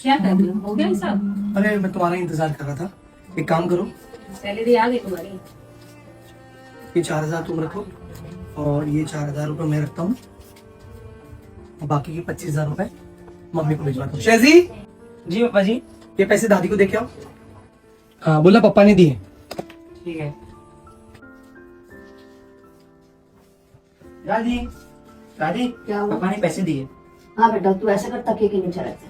क्या कर रहे हो गया ये सब? अरे मैं तुम्हारा इंतजार कर रहा था। एक काम करो, सैलरी आ गई तुम्हारी? ये 4000 तुम रखो और ये 4000 रुपये मैं रखता हूँ और बाकी के 25000 रुपये मम्मी को भिजवाता हूँ। शेजी जी पापा जी। ये पैसे दादी को दे के आओ। हाँ बोला पापा ने दिए। ठीक है। दादी दादी क्या हुआ? पापा ने पैसे दिए। हाँ बेटा, तू ऐसा कर, तकिए के नीचे रख दे।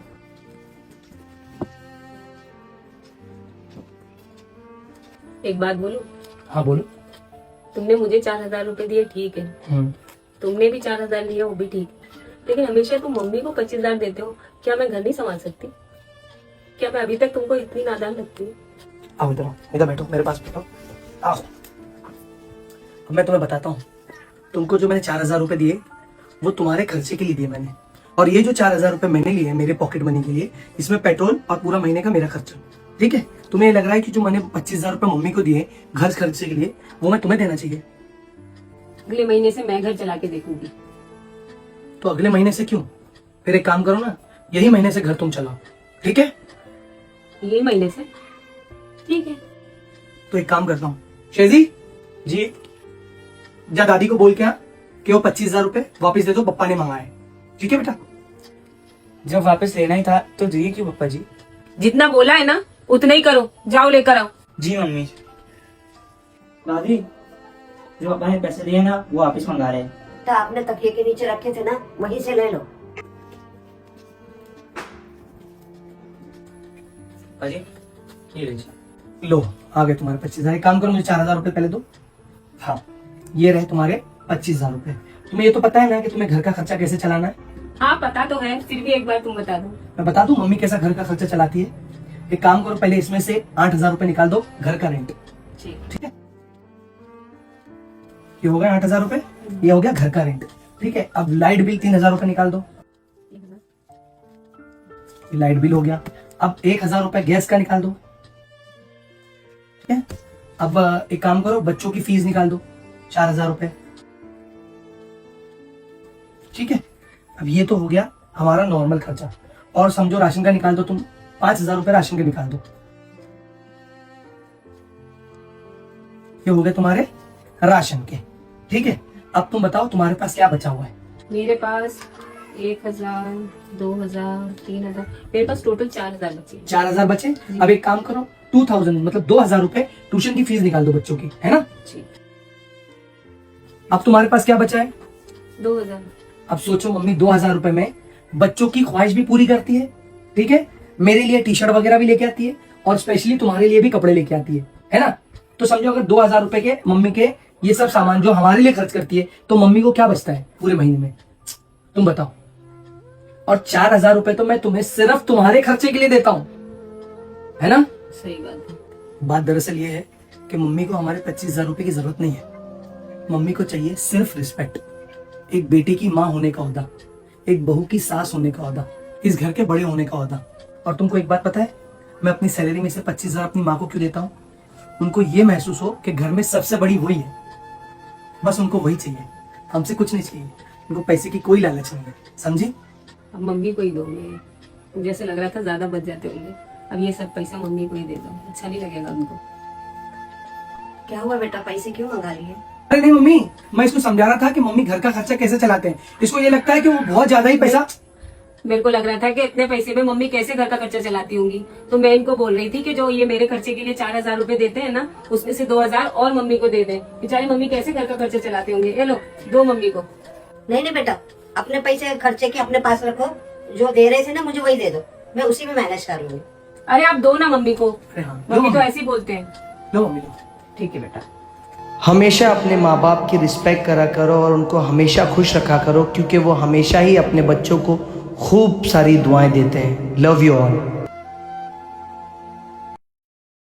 एक बात बोलो, हाँ बोलो। तुमने मुझे 4000 रुपए दिए, ठीक है। तुमने भी 4000 लिए, वो भी ठीक है। लेकिन हमेशा तुम मम्मी को 25000 देते हो। क्या मैं घर नहीं संभाल सकती? क्या मैं अभी तक तुमको इतनी नादान लगती हूँ? आओ इधर आओ, इधर बैठो, मेरे पास बैठो। आओ अब मैं तुम्हें बताता हूँ। तुमको जो मैंने 4000 रुपये दिए वो तुम्हारे खर्चे के लिए दिए मैंने, और ये जो 4000 रुपये मैंने लिए मेरे पॉकेट मनी के लिए, इसमें पेट्रोल और पूरा महीने का मेरा खर्चा। ठीक है, तुम्हें ये लग रहा है कि जो मैंने 25000 रुपये मम्मी को दिए घर खर्चे के लिए वो मैं तुम्हें देना चाहिए? अगले महीने से मैं घर चला के देखूंगी। तो अगले महीने से क्यों? फिर एक काम करो ना, यही महीने से घर तुम चलाओ, ठीक है? ये महीने से ठीक है। तो एक काम करता हूँ, शेजी जी। जा दादी को बोल के आ कि वो 25000 रुपये वापस दे दो, पप्पा ने मंगाए। ठीक है बेटा? जब वापस लेना ही था तो दिए क्यों पापा जी? जितना बोला है ना उतना ही करो, जाओ लेकर आओ। जी मम्मी। दादी जो पापा ने पैसे दिए ना वो वापस मंगा रहे हैं। तो आपने तकिए के नीचे रखे थे ना, वहीं से ले लो। पापा जी ये लीजिए। लो आ गए तुम्हारे 25000। एक काम करो, मुझे 4000 रुपये पहले दो। हाँ ये रहे तुम्हारे 25000 रुपये। तुम्हें ये तो पता है ना कि तुम्हें घर का खर्चा कैसे चलाना है? हाँ पता तो है, फिर भी एक बार तुम बता दो। मैं बता दूं मम्मी कैसा घर का खर्चा चलाती है? एक काम करो, पहले इसमें से 8000 रुपये निकाल दो घर का रेंट। ठीक है, ये हो गया 8000 रुपये, ये हो गया घर का रेंट। ठीक है, अब लाइट बिल 3000 रुपये निकाल दो। ये लाइट बिल हो गया। अब 1000 रुपये गैस का निकाल दो। ठीक है, अब एक काम करो, बच्चों की फीस निकाल दो 4000 रुपये। ठीक है, अब ये तो हो गया हमारा नॉर्मल खर्चा। और समझो राशन का निकाल दो तुम, 5000 रुपये राशन के निकाल दो। ये हो गए तुम्हारे राशन के। ठीक है, अब तुम बताओ तुम्हारे पास क्या बचा हुआ है? मेरे पास 1000, 2000, 3000, मेरे पास टोटल 4000 बचे। 4000 बचे। अब एक काम करो, 2000 मतलब 2000 रुपए ट्यूशन की फीस निकाल दो बच्चों की, है ना? जी। अब तुम्हारे पास क्या बचा है? 2000। अब सोचो मम्मी 2000 रुपए में बच्चों की ख्वाहिश भी पूरी करती है। ठीक है, मेरे लिए टी शर्ट वगैरह भी लेके आती है और स्पेशली तुम्हारे लिए भी कपड़े लेके आती है ना? तो समझो अगर 2000 रुपए के मम्मी के ये सब सामान जो हमारे लिए खर्च करती है तो मम्मी को क्या बचता है पूरे महीने में? तुम बताओ। और 4000 रुपए तो मैं तुम्हें सिर्फ तुम्हारे खर्चे के लिए देता हूँ, है ना? सही बात है। बात दरअसल ये है कि मम्मी को हमारे 25000 रुपए की जरूरत नहीं है। मम्मी को चाहिए सिर्फ रिस्पेक्ट, एक बेटी की माँ होने का ओहदा, एक बहू की सास होने का ओहदा, इस घर के बड़े होने का ओहदा। और तुमको एक बात पता है, मैं अपनी सैलरी में से 25000 अपनी माँ को क्यों देता हूँ? उनको ये महसूस हो कि घर में सबसे बड़ी वही है, बस उनको वही चाहिए, हमसे कुछ नहीं चाहिए। उनको पैसे की कोई लालच नहीं है, समझी? अब मम्मी को ही दोगे? जैसे लग रहा था ज्यादा बच जाते होंगे। अब ये सब पैसा मम्मी को ही दे दो, अच्छा नहीं लगेगा उनको। क्या हुआ बेटा, पैसे क्यों मंगा लिए? अरे नहीं मम्मी, मैं इसको समझा रहा था कि मम्मी घर का खर्चा कैसे चलाते हैं। इसको ये लगता है कि वो बहुत ज्यादा ही पैसा। मेरे को लग रहा था कि इतने पैसे में मम्मी कैसे घर का खर्चा चलाती होंगी, तो मैं इनको बोल रही थी कि जो ये मेरे खर्चे के लिए 4000 रुपए देते हैं ना, उसमें से 2000 और मम्मी को दे दें। बेचारी मम्मी कैसे घर का खर्चा चलाते होंगे। ये लो, दो मम्मी को। नहीं नहीं बेटा, अपने पैसे खर्चे के अपने पास रखो। जो दे रहे थे ना मुझे वही दे दो, मैं उसी में मैनेज कर लूंगी। अरे आप दो ना मम्मी को। अरे हाँ, मम्मी तो ऐसे ही बोलते हैं। लो मम्मी लो। ठीक है बेटा। हमेशा अपने माँ बाप की रिस्पेक्ट करा करो और उनको हमेशा खुश रखा करो, क्योंकि वो हमेशा ही अपने बच्चों को खूब सारी दुआएं देते हैं। Love you all.